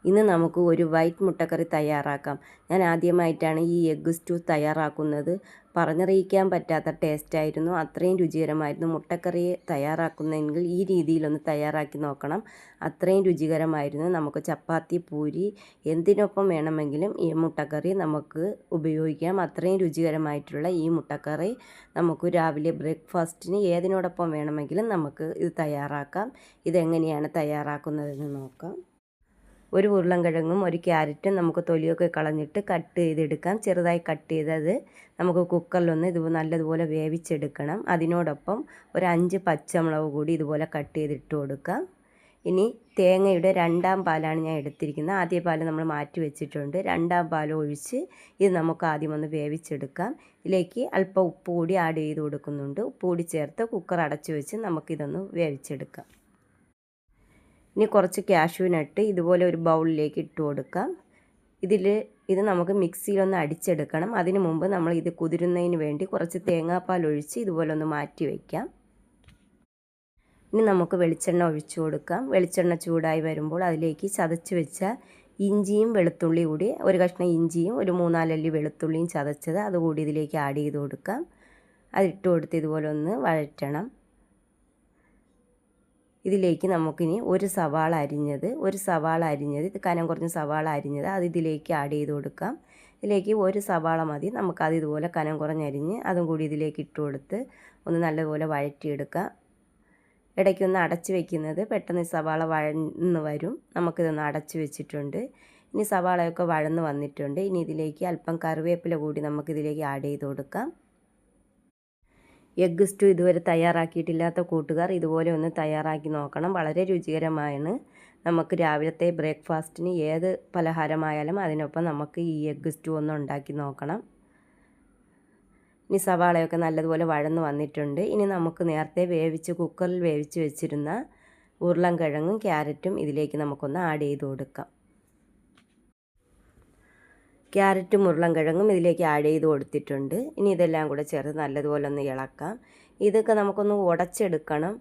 ഇന്ന് നമുക്ക് ഒരു വൈറ്റ് മുട്ടക്കറി തയ്യാറാക്കാം. ഞാൻ ആദ്യമായിട്ടാണ് ഈ എഗ്ഗ് സ്റ്റൂ തയ്യാറാക്കുന്നത്. പറഞ്ഞറിയിക്കാൻ പറ്റാത്ത ടേസ്റ്റായിരുന്നു. അത്രയും രുചികരമായിരുന്നു. മുട്ടക്കറി തയ്യാറാക്കുന്നതെങ്കിൽ ഈ രീതിയിലൊന്ന് തയ്യാറാക്കി നോക്കണം. അത്രയും രുചികരമായിരുന്നു. നമുക്ക് ചപ്പാത്തി, പൂരി എന്തിനൊപ്പം വേണമെങ്കിലും ഈ മുട്ടക്കറി നമുക്ക് ഉപയോഗിക്കാം. അത്രയും രുചികരമായിട്ടുള്ള ഈ മുട്ടക്കറി നമുക്ക് രാവിലെ ബ്രേക്ക്ഫാസ്റ്റിന് ഏതിനോടൊപ്പം വേണമെങ്കിലും നമുക്ക് ഇത് തയ്യാറാക്കാം. ഇതെങ്ങനെയാണ് തയ്യാറാക്കുന്നതെന്ന് നോക്കാം. ഒരു ഉരുളൻകിഴങ്ങും ഒരു ക്യാരറ്റും നമുക്ക് തൊലിയൊക്കെ കളഞ്ഞിട്ട് കട്ട് ചെയ്തെടുക്കാം. ചെറുതായി കട്ട് ചെയ്തത് നമുക്ക് കുക്കറിലൊന്ന് നല്ലതുപോലെ വേവിച്ചെടുക്കണം. അതിനോടൊപ്പം ഒരു 5 പച്ചമുളക് കൂടി ഇതുപോലെ കട്ട് ചെയ്തിട്ട് കൊടുക്കാം. ഇനി തേങ്ങയുടെ 2ാം പാലാണ് ഞാൻ എടുത്തിരിക്കുന്നത്. ആദ്യ പാൽ നമ്മൾ മാറ്റി വെച്ചിട്ടുണ്ട്. 2ാം പാൽ ഒഴിച്ച് ഇത് നമുക്ക് ആദ്യം ഒന്ന് വേവിച്ചെടുക്കാം. ഇതിലേക്ക് അല്പം ഉപ്പ് കൂടി ആഡ് ചെയ്ത് കൊടുക്കുന്നുണ്ട്. ഉപ്പ് കൂടി ചേർത്ത് കുക്കർ അടച്ചു വെച്ച് നമുക്കിതൊന്ന് വേവിച്ചെടുക്കാം. ഇനി കുറച്ച് കാഷ്യൂ നട്ട് ഇതുപോലെ ഒരു ബൗളിലേക്ക് ഇട്ട് കൊടുക്കാം. ഇത് നമുക്ക് മിക്സിയിലൊന്ന് അടിച്ചെടുക്കണം. അതിനു മുമ്പ് നമ്മൾ ഇത് കുതിരുന്നതിന് വേണ്ടി കുറച്ച് തേങ്ങാപ്പാൽ ഒഴിച്ച് ഇതുപോലെ ഒന്ന് മാറ്റി വയ്ക്കാം. ഇനി നമുക്ക് വെളിച്ചെണ്ണ ഒഴിച്ചു കൊടുക്കാം. വെളിച്ചെണ്ണ ചൂടായി വരുമ്പോൾ അതിലേക്ക് ചതച്ച് വെച്ച ഇഞ്ചിയും വെളുത്തുള്ളി കൂടി, ഒരു കഷ്ണം ഇഞ്ചിയും ഒരു 3-4 അല്ലി വെളുത്തുള്ളിയും ചതച്ചത് അതുകൂടി ഇതിലേക്ക് ആഡ് ചെയ്ത് കൊടുക്കാം. അതിട്ട് കൊടുത്ത് ഇതുപോലെ ഒന്ന് വഴറ്റണം. ഇതിലേക്ക് നമുക്കിനി ഒരു സവാള അരിഞ്ഞത് ഇത് കനം കുറഞ്ഞ സവാള അരിഞ്ഞത് അത് ഇതിലേക്ക് ആഡ് ചെയ്ത് കൊടുക്കാം. ഇതിലേക്ക് ഒരു സവാള മതി. നമുക്കത് ഇതുപോലെ കനം കുറഞ്ഞരിഞ്ഞ് അതും കൂടി ഇതിലേക്ക് ഇട്ട് കൊടുത്ത് ഒന്ന് നല്ലപോലെ വഴറ്റിയെടുക്കാം. ഇടയ്ക്കൊന്ന് അടച്ച് വെക്കുന്നത് പെട്ടെന്ന് സവാള വഴന്ന് വരും. നമുക്കിതൊന്ന് അടച്ച് വെച്ചിട്ടുണ്ട്. ഇനി സവാളയൊക്കെ വഴന്ന് വന്നിട്ടുണ്ട്. ഇനി ഇതിലേക്ക് അല്പം കറിവേപ്പില കൂടി നമുക്കിതിലേക്ക് ആഡ് ചെയ്ത് കൊടുക്കാം. എഗ്ഗ് സ്റ്റൂ ഇതുവരെ തയ്യാറാക്കിയിട്ടില്ലാത്ത കൂട്ടുകാർ ഇതുപോലെ ഒന്ന് തയ്യാറാക്കി നോക്കണം. വളരെ രുചികരമാണ്. നമുക്ക് രാവിലത്തെ ബ്രേക്ക്ഫാസ്റ്റിന് ഏത് പലഹാരമായാലും അതിനൊപ്പം നമുക്ക് ഈ എഗ്ഗ് സ്റ്റൂ ഒന്ന് ഉണ്ടാക്കി നോക്കണം. ഇനി സവാളയൊക്കെ നല്ലതുപോലെ വഴന്ന് വന്നിട്ടുണ്ട്. ഇനി നമുക്ക് നേരത്തെ കുക്കറിൽ വേവിച്ച് വെച്ചിരുന്ന ഉരുളൻകിഴങ്ങും ക്യാരറ്റും ഇതിലേക്ക് നമുക്കൊന്ന് ആഡ് ചെയ്ത് കൊടുക്കാം. ക്യാരറ്റും ഉരുളൻകിഴങ്ങും ഇതിലേക്ക് ആഡ് ചെയ്ത് കൊടുത്തിട്ടുണ്ട്. ഇനി ഇതെല്ലാം കൂടെ ചേർത്ത് നല്ലതുപോലെ ഒന്ന് ഇളക്കാം. ഇതൊക്കെ നമുക്കൊന്ന് ഉടച്ചെടുക്കണം.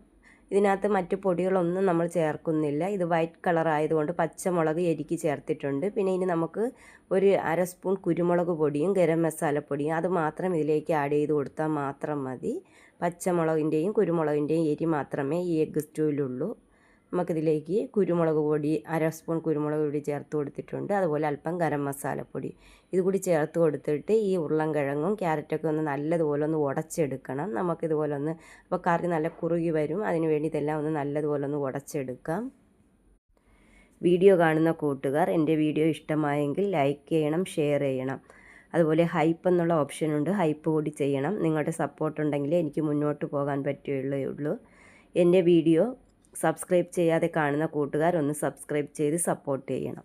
ഇതിനകത്ത് മറ്റു പൊടികളൊന്നും നമ്മൾ ചേർക്കുന്നില്ല. ഇത് വൈറ്റ് കളർ ആയതുകൊണ്ട് പച്ചമുളക് എരിക്ക് ചേർത്തിട്ടുണ്ട്. പിന്നെ ഇനി നമുക്ക് ഒരു 1/2 സ്പൂൺ കുരുമുളക് പൊടിയും ഗരം മസാലപ്പൊടിയും അത് മാത്രം ഇതിലേക്ക് ആഡ് ചെയ്ത് കൊടുത്താൽ മാത്രം മതി. പച്ചമുളകിൻ്റെയും കുരുമുളകിൻ്റെയും എരി മാത്രമേ ഈ എഗ്ഗ് സ്റ്റൂവിലുള്ളൂ. നമുക്കിതിലേക്ക് കുരുമുളക് പൊടി 1/2 സ്പൂൺ കുരുമുളക് പൊടി ചേർത്ത് കൊടുത്തിട്ടുണ്ട്. അതുപോലെ അല്പം ഗരം മസാലപ്പൊടി ഇതുകൂടി ചേർത്ത് കൊടുത്തിട്ട് ഈ ഉരുളൻകിഴങ്ങും ക്യാരറ്റൊക്കെ ഒന്ന് നല്ലതുപോലെ ഒന്ന് ഉടച്ചെടുക്കണം. നമുക്കിതുപോലെ ഒന്ന് അപ്പോൾ കറി നല്ല കുറുകി വരും. അതിന് വേണ്ടി ഇതെല്ലാം ഒന്ന് നല്ലതുപോലെ ഒന്ന് ഉടച്ചെടുക്കാം. വീഡിയോ കാണുന്ന കൂട്ടുകാർ എൻ്റെ വീഡിയോ ഇഷ്ടമായെങ്കിൽ ലൈക്ക് ചെയ്യണം, ഷെയർ ചെയ്യണം. അതുപോലെ ഹൈപ്പ് എന്നുള്ള ഓപ്ഷനുണ്ട്. ഹൈപ്പ് കൂടി ചെയ്യണം. നിങ്ങളുടെ സപ്പോർട്ട് ഉണ്ടെങ്കിലേ എനിക്ക് മുന്നോട്ട് പോകാൻ പറ്റുകയുള്ളൂ. എൻ്റെ വീഡിയോ സബ്സ്ക്രൈബ് ചെയ്യാതെ കാണുന്ന കൂട്ടുകാർ ഒന്ന് സബ്സ്ക്രൈബ് ചെയ്ത് സപ്പോർട്ട് ചെയ്യണം.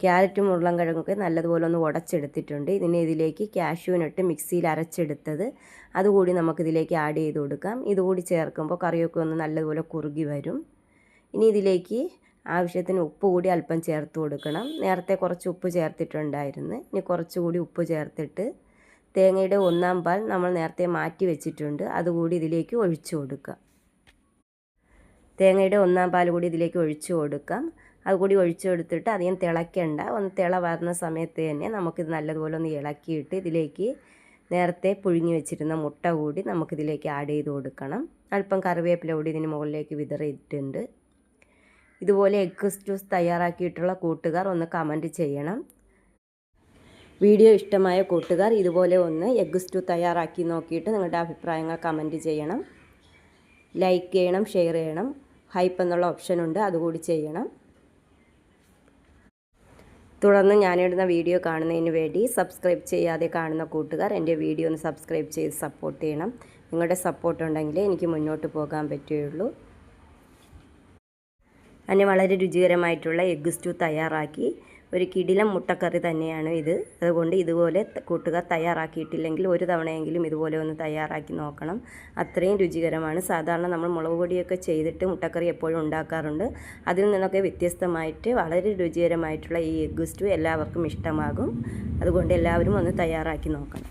ക്യാരറ്റും ഉരുളൻകിഴങ്ങൊക്കെ നല്ലതുപോലെ ഒന്ന് ഉടച്ചെടുത്തിട്ടുണ്ട്. ഇതിലേക്ക് കാഷ്യൂ നട്ട് മിക്സിയിൽ അരച്ചെടുത്തത് അതുകൂടി നമുക്കിതിലേക്ക് ആഡ് ചെയ്ത് കൊടുക്കാം. ഇതുകൂടി ചേർക്കുമ്പോൾ കറിയൊക്കെ ഒന്ന് നല്ലതുപോലെ കുറുകി വരും. ഇനി ഇതിലേക്ക് ആവശ്യത്തിന് ഉപ്പ് കൂടി അല്പം ചേർത്ത് കൊടുക്കണം. നേരത്തെ കുറച്ച് ഉപ്പ് ചേർത്തിട്ടുണ്ടായിരുന്നു. ഇനി കുറച്ചുകൂടി ഉപ്പ് ചേർത്തിട്ട് തേങ്ങയുടെ 1ാം പാൽ നമ്മൾ നേരത്തെ മാറ്റി വെച്ചിട്ടുണ്ട്. അതുകൂടി ഇതിലേക്ക് ഒഴിച്ചു കൊടുക്കുക. തേങ്ങയുടെ 1ാം പാൽ കൂടി ഇതിലേക്ക് ഒഴിച്ചു കൊടുക്കാം. അതുകൂടി ഒഴിച്ചു കൊടുത്തിട്ട് അധികം തിളയ്ക്കേണ്ട. ഒന്ന് തിള വരുന്ന സമയത്ത് തന്നെ നമുക്കിത് നല്ലതുപോലെ ഒന്ന് ഇളക്കിയിട്ട് ഇതിലേക്ക് നേരത്തെ പുഴുങ്ങി വെച്ചിരുന്ന മുട്ട കൂടി നമുക്കിതിലേക്ക് ആഡ് ചെയ്ത് കൊടുക്കണം. അല്പം കറിവേപ്പില കൂടി ഇതിന് മുകളിലേക്ക് വിതറിയിട്ടുണ്ട്. ഇതുപോലെ എഗ്ഗ് സ്റ്റൂസ് തയ്യാറാക്കിയിട്ടുള്ള കൂട്ടുകാർ ഒന്ന് കമൻറ്റ് ചെയ്യണം. വീഡിയോ ഇഷ്ടമായ കൂട്ടുകാർ ഇതുപോലെ ഒന്ന് എഗ്ഗ് സ്റ്റൂ തയ്യാറാക്കി നോക്കിയിട്ട് നിങ്ങളുടെ അഭിപ്രായങ്ങൾ കമൻറ്റ് ചെയ്യണം. ലൈക്ക് ചെയ്യണം, ഷെയർ ചെയ്യണം. ഹൈപ്പ് എന്നുള്ള ഓപ്ഷനുണ്ട്, അതുകൂടി ചെയ്യണം. തുടർന്ന് ഞാനിടുന്ന വീഡിയോ കാണുന്നതിന് വേണ്ടി സബ്സ്ക്രൈബ് ചെയ്യാതെ കാണുന്ന കൂട്ടുകാർ എൻ്റെ വീഡിയോ ഒന്ന് സബ്സ്ക്രൈബ് ചെയ്ത് സപ്പോർട്ട് ചെയ്യണം. നിങ്ങളുടെ സപ്പോർട്ട് ഉണ്ടെങ്കിലേ എനിക്ക് മുന്നോട്ട് പോകാൻ പറ്റുകയുള്ളൂ. അങ്ങനെ വളരെ രുചികരമായിട്ടുള്ള എഗ്ഗ് സ്റ്റൂ തയ്യാറാക്കി. ഒരു കിടിലം മുട്ടക്കറി തന്നെയാണ് ഇത്. അതുകൊണ്ട് ഇതുപോലെ കൂട്ടുകാർ തയ്യാറാക്കിയിട്ടില്ലെങ്കിൽ ഒരു തവണയെങ്കിലും ഇതുപോലെ ഒന്ന് തയ്യാറാക്കി നോക്കണം. അത്രയും രുചികരമാണ്. സാധാരണ നമ്മൾ മുളക് പൊടിയൊക്കെ ചെയ്തിട്ട് മുട്ടക്കറി എപ്പോഴും ഉണ്ടാക്കാറുണ്ട്. അതിൽ നിന്നൊക്കെ വ്യത്യസ്തമായിട്ട് വളരെ രുചികരമായിട്ടുള്ള ഈ എഗ്ഗ് സ്റ്റൂ എല്ലാവർക്കും ഇഷ്ടമാകും. അതുകൊണ്ട് എല്ലാവരും ഒന്ന് തയ്യാറാക്കി നോക്കണം.